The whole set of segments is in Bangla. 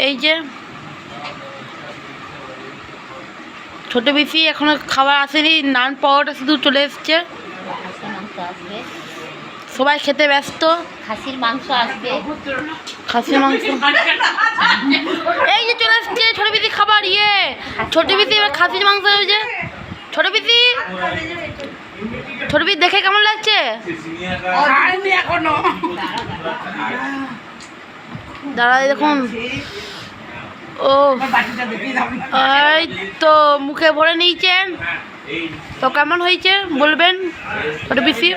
এই যে ছোট বেশি এখনো খাবার আসেনি, নান পাওয়াটা শুধু চলে এসছে, সবাই খেতে ব্যস্ত। খাসির মাংস আসবে, খাসির মাংস এই যে চলে এসছে ছোট বেশি খাবার। ছোট বেশি এবার খাসির মাংস হয়েছে। ছোট বেশি দেখে কেমন লাগছে? দাঁড়া দেখুন, ও এই তো মুখে ভরে নিয়েছেন, তো কেমন হয়েছে বলবেন ছোট বেশি?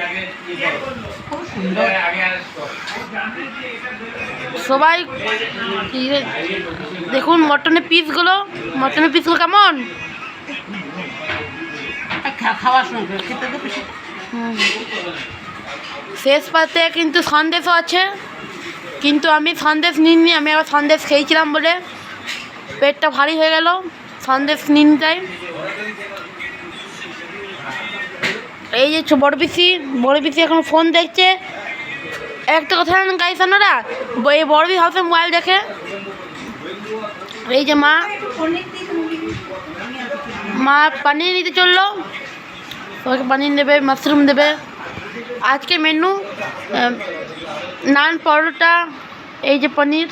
সবাই দেখুন মটনের পিসগুলো কেমন। শেষ পাতে কিন্তু সন্দেশও আছে, কিন্তু আমি সন্দেশ নিইনি, আমি আবার সন্দেশ খেয়েছিলাম বলে পেটটা ভারী হয়ে গেল, সন্দেশ নিন তাই। এই যে বড় পিসি এখন ফোন দেখছে। একটা কথা জানেন গাইস আপনারা, এই বড় পিসি হাউসে মোবাইল দেখে। এই যে মা পানির নিতে চললো, ওকে পানির দেবে, মাশরুম দেবে। আজকে মেনু নান, পরোটা, এই যে পনির।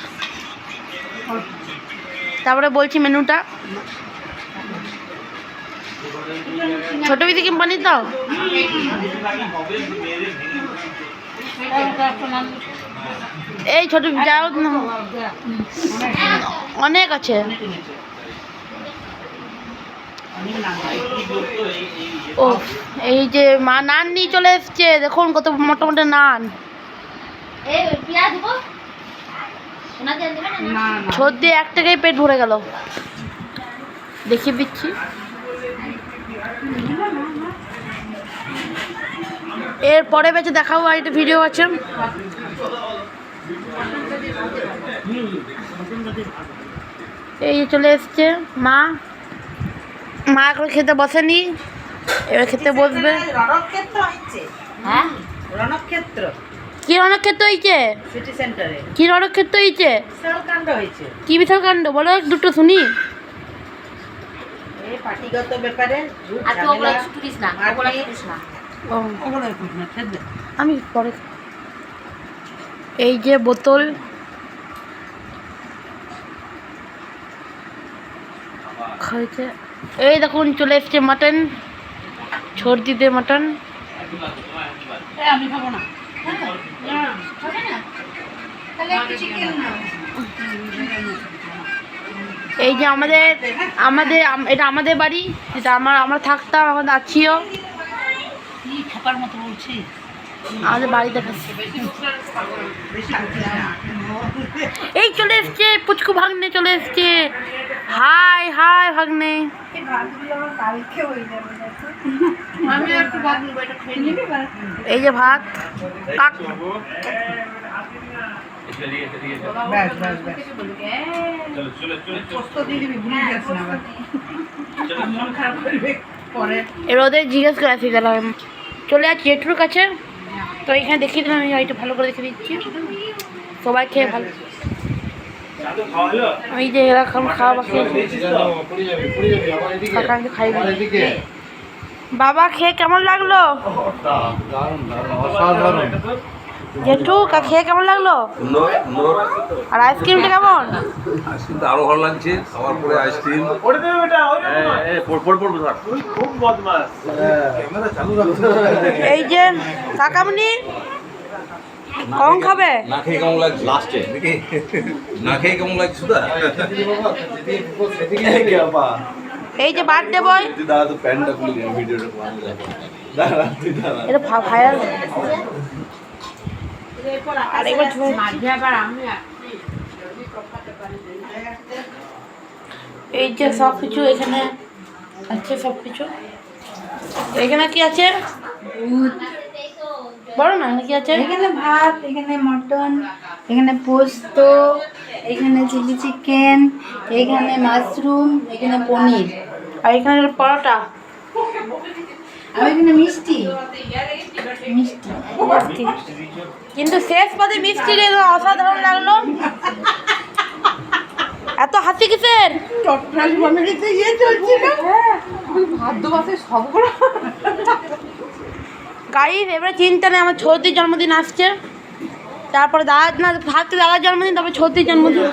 তারপরে বলছি মেনুটা। ছোট পিসি কি পনির দাও? এই ছোট যাও, অনেক আছে। ও এই যে মা নান নিয়ে চলে এসছে, দেখুন কত মোটা মোটা নান। সত্যি এক টাকায় পেট ভরে গেল। দেখিয়ে দিচ্ছি, এর পরে বেঁচে দেখাবো, আর একটা ভিডিও আছে। এই চলে এসছে মা এখন খেতে বসেনি, এবার খেতে বসবে। কি রণক্ষেত্র হয়েছে? কি রণক্ষেত্র হয়েছে? কি বিশাল কাণ্ড বলো, দুটো শুনি। আমি পরে, এই যে বোতল, খাইছে। এই দেখুন চলে এসছে মাটন, সর্দিতে মাটন। আমি খাবো না। এই যে এটা আমাদের বাড়ি, যেটা আমরা থাকতাম, আমাদের আছিও। আমাদের বাড়ি দেখাচ্ছি। এই চলে এসছে পুচকু ভাগ্নে, চলে এসছে। হাই ভাগ্নে। এই যে ভাত, ওদের জিজ্ঞেস করে আসি গেলাম, চলে যাচ্ছি জেঠুর কাছে। তো এখানে দেখিয়ে দিলাম, আমি একটু ভালো করে দেখে দিচ্ছি, সবাই খেয়ে ভালো। এই যে এরকম খাওয়া বাকি, বাবা খেয়ে কেমন লাগলো? জেঠু খেয়ে কেমন লাগলো? আর আইসক্রিমটা কেমন? আইসক্রিমটা আরো ভালো লাগছে, খাওয়ার পরে আইসক্রিম। এই যে কাকামনি কম খাবে, না খেয়ে কেমন লাগছে? লাস্টে না খেয়ে কেমন লাগছে সুদা? এই যে বার্থডে বয়, দাদা তো প্যান্টটা খুলে দিন, ভিডিওটা দাদা এটা ভাইরাল। এই যে সব কিছু এখানে আছে, সব কিছু এখানে কি আছে বলো না, কি আছে? এখানে ভাত, এখানে মটন, এখানে পোস্ত, এখানে চিলি চিকেন, এখানে মাশরুম, এখানে পনির, আর এখানে পরোটা, আর এখানে মিষ্টি। কিন্তু শেষ পথে মিষ্টি অসাধারণ লাগলো। হাসি কিসের? চট্টগ্রাম ফ্যামিলিতে ইয়ে চলছিল ভাদ্রমাসে সবগুলো গাইস এবারে চিন্তা নেই, আমার ছোটির জন্মদিন আসছে, তারপরে দাদা না ফার্স্টে দাদার জন্মদিন, তারপরে ছোটির জন্মদিন।